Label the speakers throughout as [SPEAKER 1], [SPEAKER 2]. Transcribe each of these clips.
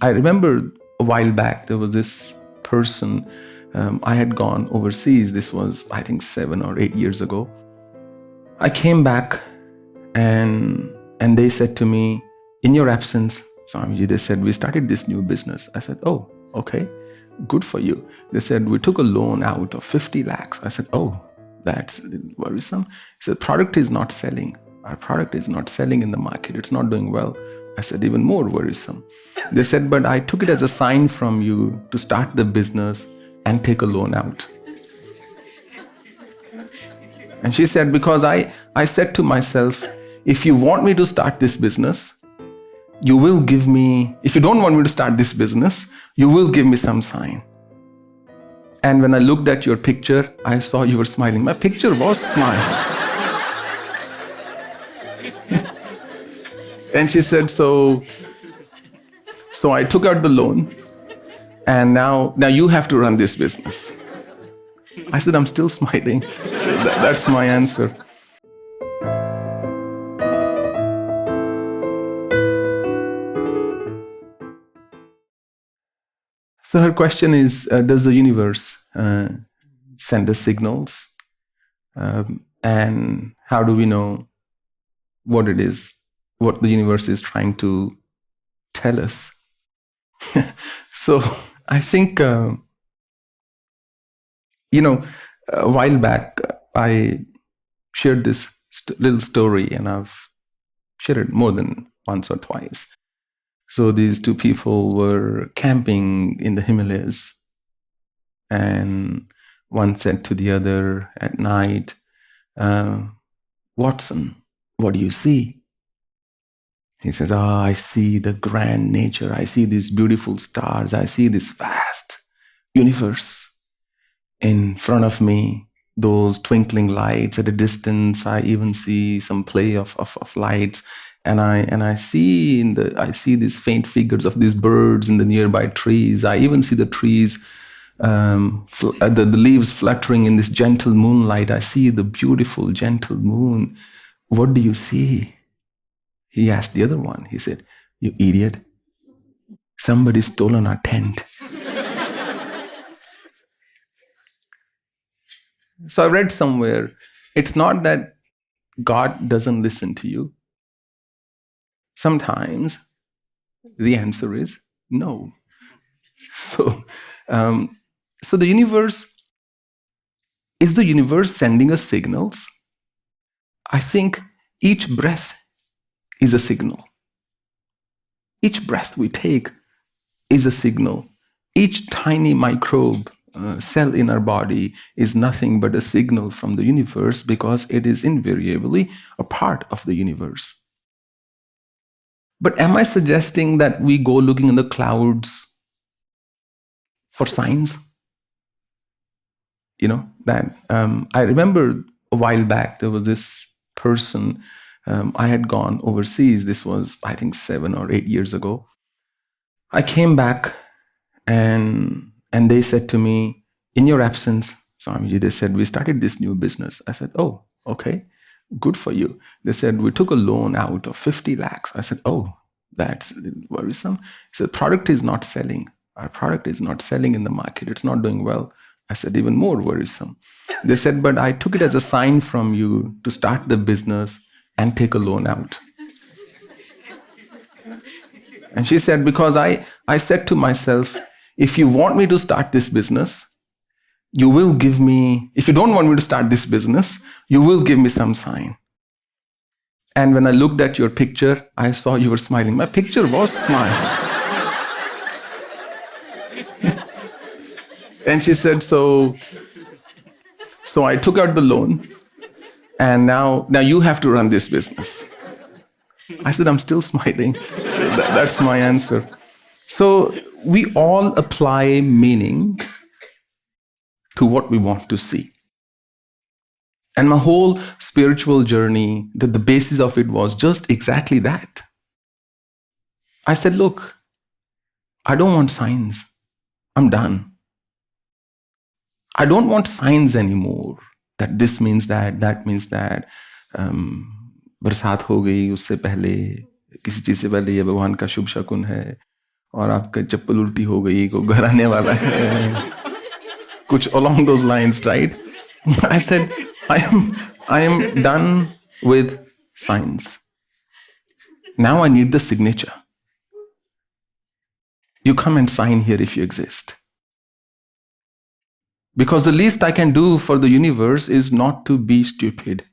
[SPEAKER 1] I remember a while back, there was this person, I had gone overseas. This was, I think, 7 or 8 years ago. I came back and they said to me, in your absence, Swamiji, they said, we started this new business. I said, oh, okay, good for you. They said, we took a loan out of 50 lakhs. I said, oh, that's worrisome. He said, product is not selling. Our product is not selling in the market. It's not doing well. I said, even more worrisome. They said, but I took it as a sign from you to start the business and take a loan out. And she said, because I said to myself, if you want me to start this business, you will give me, if you don't want me to start this business, you will give me some sign. And when I looked at your picture, I saw you were smiling. My picture was smiling. And she said, so I took out the loan, and now you have to run this business. I said, I'm still smiling. That's my answer. So her question is, does the universe send us signals? And how do we know what it is, what the universe is trying to tell us? So I think, a while back, I shared this little story, and I've shared it more than once or twice. So these two people were camping in the Himalayas, and one said to the other at night, Watson, what do you see? He says, I see the grand nature. I see these beautiful stars. I see this vast universe in front of me, those twinkling lights at a distance. I even see some play of lights. And I see these faint figures of these birds in the nearby trees. I even see the trees, the leaves fluttering in this gentle moonlight. I see the beautiful, gentle moon. What do you see? He asked the other one. He said, you idiot. Somebody's stolen our tent. So I read somewhere, it's not that God doesn't listen to you. Sometimes the answer is no. So the universe, is the universe sending us signals? I think each breath is a signal. Each breath we take is a signal. Each tiny microbe, cell in our body is nothing but a signal from the universe, because it is invariably a part of the universe. But am I suggesting that we go looking in the clouds for signs? That I remember a while back, there was this person, I had gone overseas. This was, I think, 7 or 8 years ago. I came back and they said to me, in your absence, Swamiji, they said, we started this new business. I said, oh, okay, good for you. They said, we took a loan out of 50 lakhs. I said, oh, that's worrisome. He said, product is not selling. Our product is not selling in the market. It's not doing well. I said, even more worrisome. They said, but I took it as a sign from you to start the business and take a loan out. And she said, because I said to myself, if you want me to start this business, you will give me, if you don't want me to start this business, you will give me some sign. And when I looked at your picture, I saw you were smiling. My picture was smiling. And she said, so I took out the loan, and now you have to run this business. I said, I'm still smiling. That's my answer. So we all apply meaning to what we want to see. And my whole spiritual journey, the basis of it was just exactly that. I said, look, I don't want signs. I'm done. I don't want signs anymore, that this means that means that. बरसात हो गई, उससे पहले किसी चीज से पहले ये भगवान का शुभ शकुन है, और आपका चप्पल उल्टी हो गई, को घर आने वाला है, कुछ along those lines, right? I said, I am done with science. Now I need the signature. You come and sign here if you exist. Because the least I can do for the universe is not to be stupid.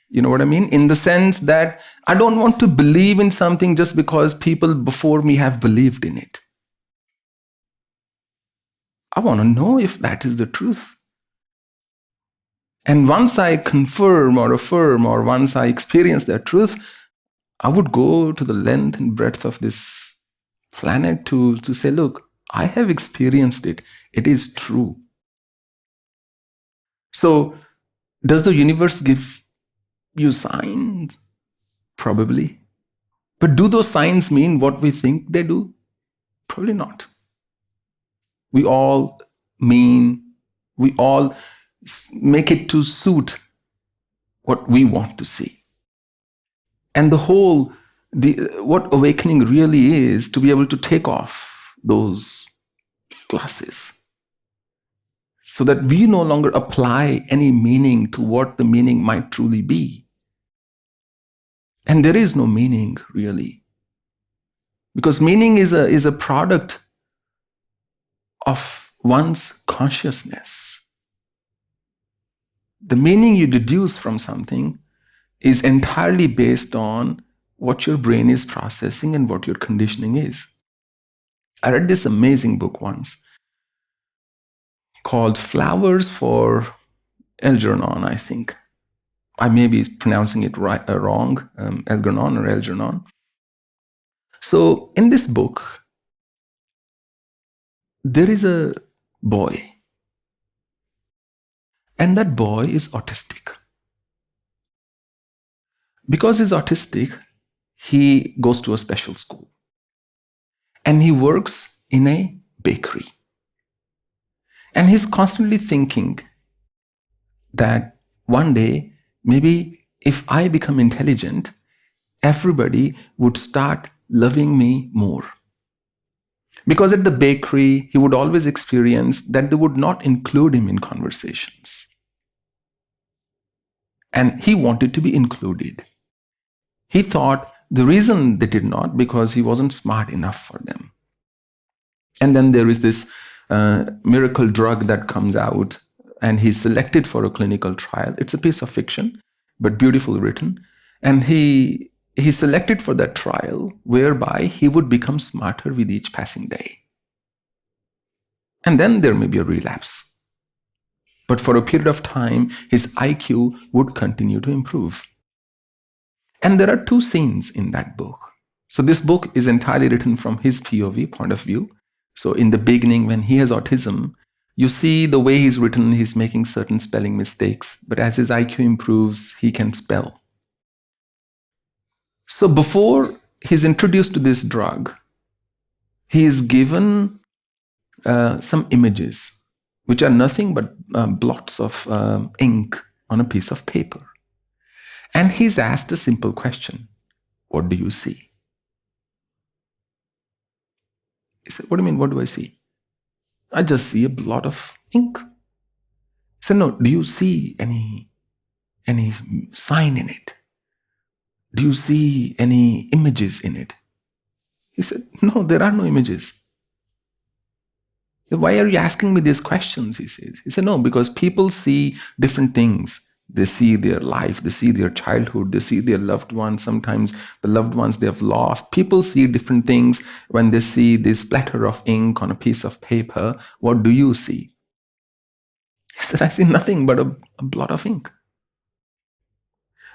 [SPEAKER 1] You know what I mean? In the sense that I don't want to believe in something just because people before me have believed in it. I want to know if that is the truth. And once I confirm or affirm, or once I experience that truth, I would go to the length and breadth of this planet to say, look, I have experienced it. It is true. So, does the universe give you signs? Probably. But do those signs mean what we think they do? Probably not. We all make it to suit what we want to see. And what awakening really is to be able to take off those glasses so that we no longer apply any meaning to what the meaning might truly be. And there is no meaning really, because meaning is a product of one's consciousness. The meaning you deduce from something is entirely based on what your brain is processing and what your conditioning is. I read this amazing book once called Flowers for Algernon, I think. I may be pronouncing it wrong, Algernon or Algernon. So in this book, there is a boy, and that boy is autistic. Because he's autistic, he goes to a special school and he works in a bakery. And he's constantly thinking that one day, maybe if I become intelligent, everybody would start loving me more. Because at the bakery, he would always experience that they would not include him in conversations. And he wanted to be included. He thought the reason they did not, because he wasn't smart enough for them. And then there is this miracle drug that comes out, and he's selected for a clinical trial. It's a piece of fiction, but beautifully written. And he's selected for that trial, whereby he would become smarter with each passing day. And then there may be a relapse. But for a period of time, his IQ would continue to improve. And there are two scenes in that book. So this book is entirely written from his POV, point of view. So in the beginning, when he has autism, you see the way he's written, he's making certain spelling mistakes. But as his IQ improves, he can spell. So before he's introduced to this drug, he is given some images, which are nothing but blots of ink on a piece of paper. And he's asked a simple question: what do you see? He said, what do you mean, what do I see? I just see a blot of ink. He said, no, do you see any sign in it? Do you see any images in it? He said, no, there are no images. Why are you asking me these questions? He says. He said, no, because people see different things. They see their life, they see their childhood, they see their loved ones, sometimes the loved ones they have lost. People see different things when they see this splatter of ink on a piece of paper. What do you see? He said, I see nothing but a blot of ink.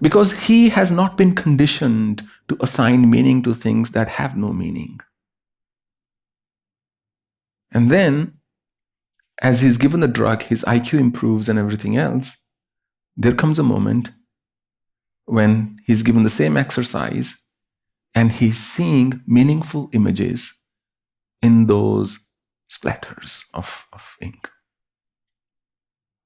[SPEAKER 1] Because he has not been conditioned to assign meaning to things that have no meaning. And then, as he's given the drug, his IQ improves and everything else. There comes a moment when he's given the same exercise and he's seeing meaningful images in those splatters of ink.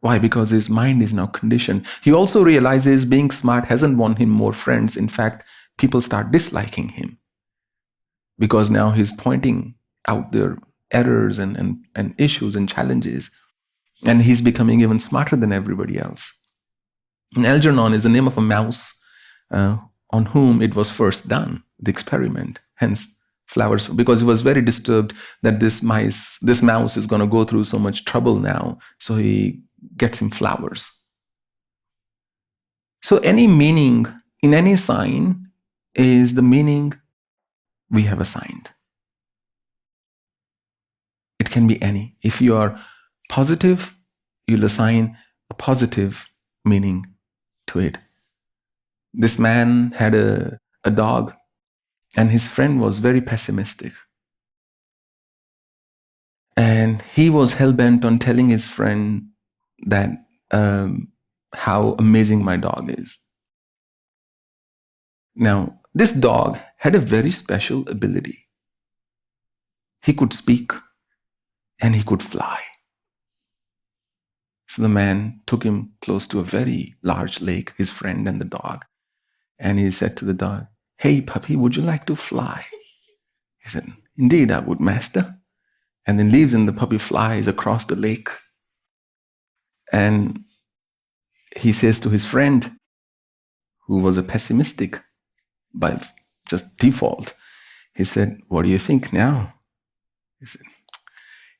[SPEAKER 1] Why? Because his mind is now conditioned. He also realizes being smart hasn't won him more friends. In fact, people start disliking him. because now he's pointing out their errors and issues and challenges, and he's becoming even smarter than everybody else. And Algernon is the name of a mouse on whom it was first done, the experiment, hence flowers, because he was very disturbed that this mouse is going to go through so much trouble now, so he gets him flowers. So any meaning in any sign is the meaning we have assigned. It can be any. If you are positive, you'll assign a positive meaning to it. This man had a dog, and his friend was very pessimistic. And he was hell-bent on telling his friend that how amazing my dog is. Now, this dog had a very special ability. He could speak and he could fly. So the man took him close to a very large lake, his friend and the dog. And he said to the dog, "Hey, puppy, would you like to fly?" He said, "Indeed, I would, master." And then leaves and the puppy flies across the lake. And he says to his friend, who was a pessimistic by just default, he said, "What do you think now?" He said,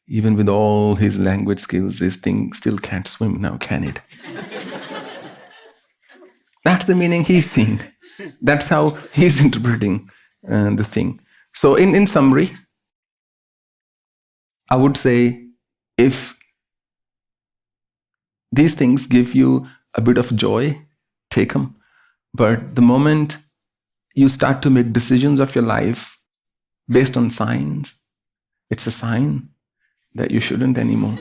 [SPEAKER 1] "Even with all his language skills, this thing still can't swim now, can it?" That's the meaning he's seeing. That's how he's interpreting the thing. So in summary, I would say, if these things give you a bit of joy, take them. But the moment you start to make decisions of your life based on signs, it's a sign that you shouldn't anymore.